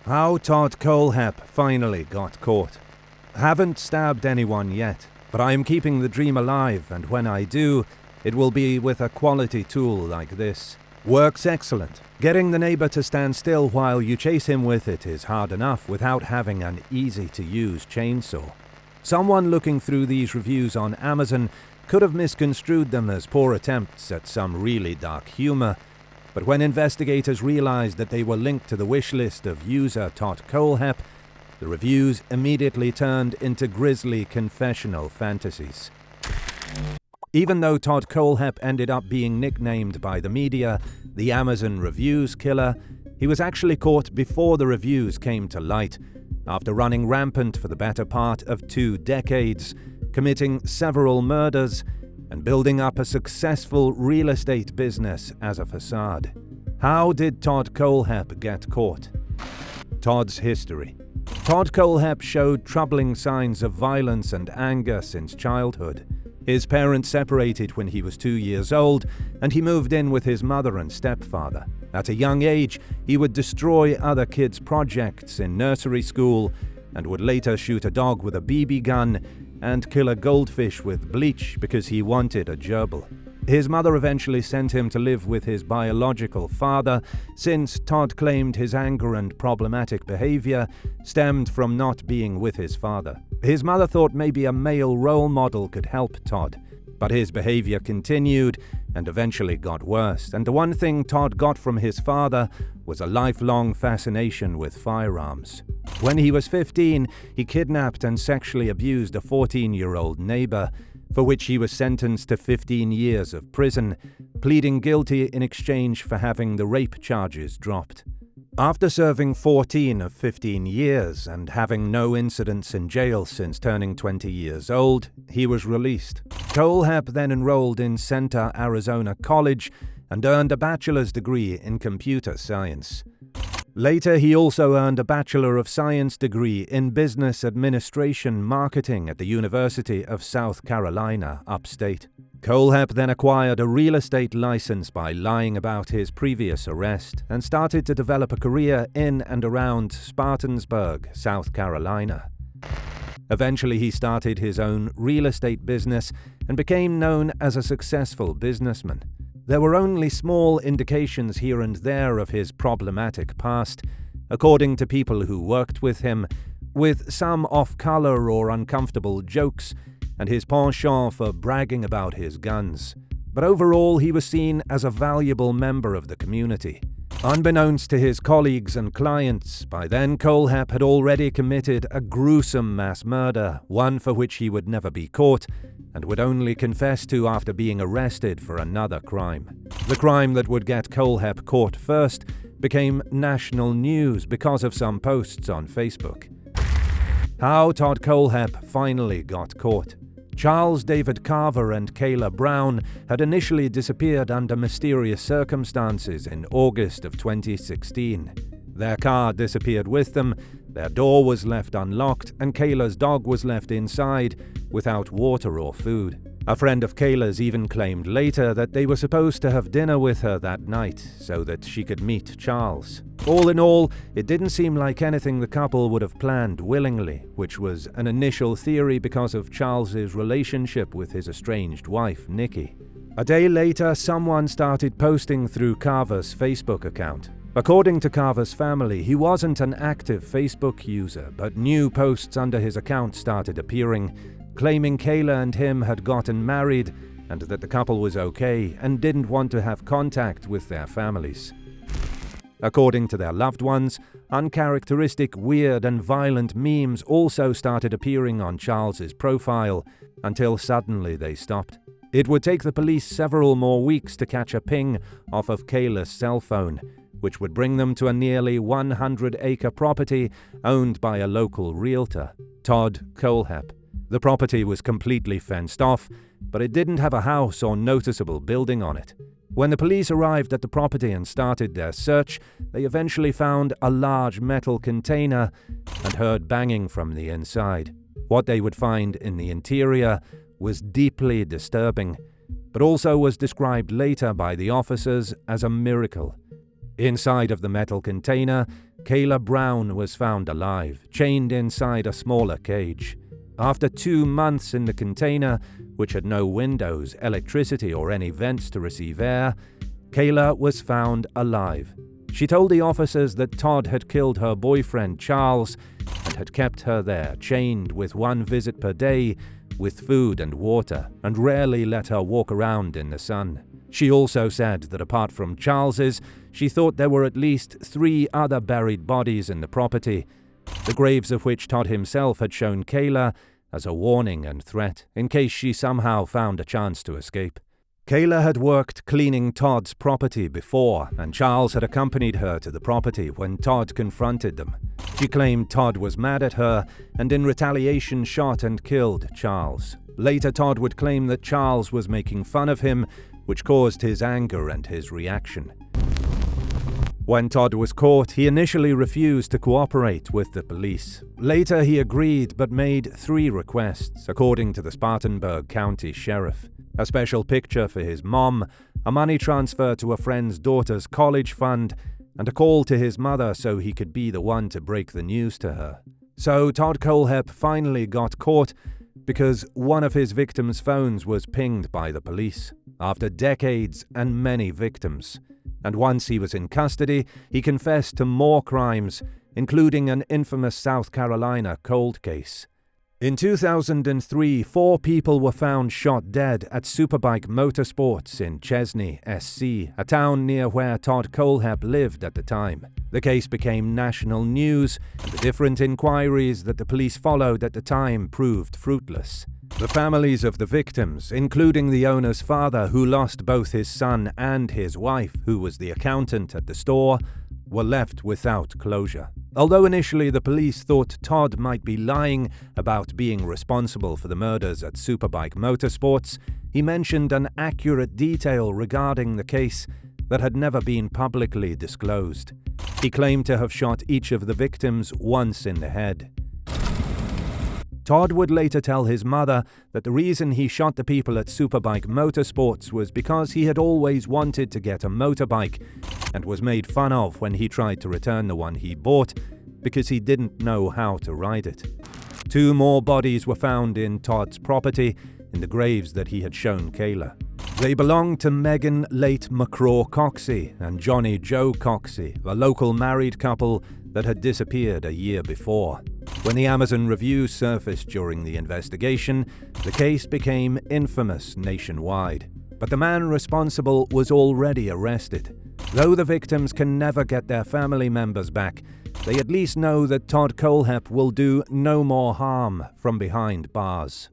How Todd Kohlhepps finally got caught. Haven't stabbed anyone yet, but I am keeping the dream alive, and when I do, it will be with a quality tool like this. Works excellent. Getting the neighbor to stand still while you chase him with it is hard enough without having an easy-to-use chainsaw. Someone looking through these reviews on Amazon could have misconstrued them as poor attempts at some really dark humor, but when investigators realized that they were linked to the wish list of user Todd Kohlhepps, the reviews immediately turned into grisly confessional fantasies. Even though Todd Kohlhepps ended up being nicknamed by the media the Amazon Reviews Killer, he was actually caught before the reviews came to light, after running rampant for the better part of 2 decades, committing several murders, and building up a successful real estate business as a facade. How did Todd Kohlhepps get caught? Todd's history. Todd Kohlhepps showed troubling signs of violence and anger since childhood. His parents separated when he was 2 years old, and he moved in with his mother and stepfather. At a young age, he would destroy other kids' projects in nursery school, and would later shoot a dog with a BB gun and kill a goldfish with bleach because he wanted a gerbil. His mother eventually sent him to live with his biological father, since Todd claimed his anger and problematic behavior stemmed from not being with his father. His mother thought maybe a male role model could help Todd, but his behavior continued and eventually got worse, and the one thing Todd got from his father was a lifelong fascination with firearms. When he was 15, he kidnapped and sexually abused a 14-year-old neighbor, for which he was sentenced to 15 years of prison, pleading guilty in exchange for having the rape charges dropped. After serving 14 of 15 years and having no incidents in jail since turning 20 years old, he was released. Kohlhepps then enrolled in Center Arizona College and earned a bachelor's degree in computer science. Later, he also earned a Bachelor of Science degree in Business Administration Marketing at the University of South Carolina, upstate. Kohlhepps then acquired a real estate license by lying about his previous arrest and started to develop a career in and around Spartansburg, South Carolina. Eventually, he started his own real estate business and became known as a successful businessman. There were only small indications here and there of his problematic past, according to people who worked with him, with some off-color or uncomfortable jokes and his penchant for bragging about his guns. But overall, he was seen as a valuable member of the community. Unbeknownst to his colleagues and clients, by then Kohlhepps had already committed a gruesome mass murder, one for which he would never be caught, and would only confess to after being arrested for another crime. The crime that would get Kohlhepps caught first became national news because of some posts on Facebook. How Todd Kohlhepps finally got caught. Charles David Carver and Kayla Brown had initially disappeared under mysterious circumstances in August of 2016. Their car disappeared with them, their door was left unlocked, and Kayla's dog was left inside without water or food. A friend of Kayla's even claimed later that they were supposed to have dinner with her that night so that she could meet Charles. All in all, it didn't seem like anything the couple would have planned willingly, which was an initial theory because of Charles's relationship with his estranged wife, Nikki. A day later, someone started posting through Carver's Facebook account. According to Carver's family, he wasn't an active Facebook user, but new posts under his account started appearing, claiming Kayla and him had gotten married and that the couple was okay and didn't want to have contact with their families. According to their loved ones, uncharacteristic, weird and violent memes also started appearing on Charles's profile, until suddenly they stopped. It would take the police several more weeks to catch a ping off of Kayla's cell phone, which would bring them to a nearly 100-acre property owned by a local realtor, Todd Kohlhepps. The property was completely fenced off, but it didn't have a house or noticeable building on it. When the police arrived at the property and started their search, they eventually found a large metal container and heard banging from the inside. What they would find in the interior was deeply disturbing, but also was described later by the officers as a miracle. Inside of the metal container, Kayla Brown was found alive, chained inside a smaller cage. After 2 months in the container, which had no windows, electricity, or any vents to receive air, Kayla was found alive. She told the officers that Todd had killed her boyfriend Charles and had kept her there, chained with 1 visit per day, with food and water, and rarely let her walk around in the sun. She also said that apart from Charles's, she thought there were at least 3 other buried bodies in the property, the graves of which Todd himself had shown Kayla as a warning and threat in case she somehow found a chance to escape. Kayla had worked cleaning Todd's property before, and Charles had accompanied her to the property when Todd confronted them. She claimed Todd was mad at her and in retaliation shot and killed Charles. Later, Todd would claim that Charles was making fun of him, which caused his anger and his reaction. When Todd was caught, he initially refused to cooperate with the police. Later, he agreed but made 3 requests, according to the Spartanburg County Sheriff: a special picture for his mom, a money transfer to a friend's daughter's college fund, and a call to his mother so he could be the one to break the news to her. So Todd Kohlhepps finally got caught because one of his victims' phones was pinged by the police, after decades and many victims. And once he was in custody, he confessed to more crimes, including an infamous South Carolina cold case. In 2003, 4 people were found shot dead at Superbike Motorsports in Chesney, SC, a town near where Todd Kohlhepps lived at the time. The case became national news, and the different inquiries that the police followed at the time proved fruitless. The families of the victims, including the owner's father who lost both his son and his wife, who was the accountant at the store, were left without closure. Although initially the police thought Todd might be lying about being responsible for the murders at Superbike Motorsports, he mentioned an accurate detail regarding the case that had never been publicly disclosed. He claimed to have shot each of the victims once in the head. Todd would later tell his mother that the reason he shot the people at Superbike Motorsports was because he had always wanted to get a motorbike and was made fun of when he tried to return the one he bought because he didn't know how to ride it. 2 more bodies were found in Todd's property in the graves that he had shown Kayla. They belonged to Megan Late McCraw Coxey and Johnny Joe Coxey, a local married couple that had disappeared a year before. When the Amazon review surfaced during the investigation, the case became infamous nationwide. But the man responsible was already arrested. Though the victims can never get their family members back, they at least know that Todd Kohlhepps will do no more harm from behind bars.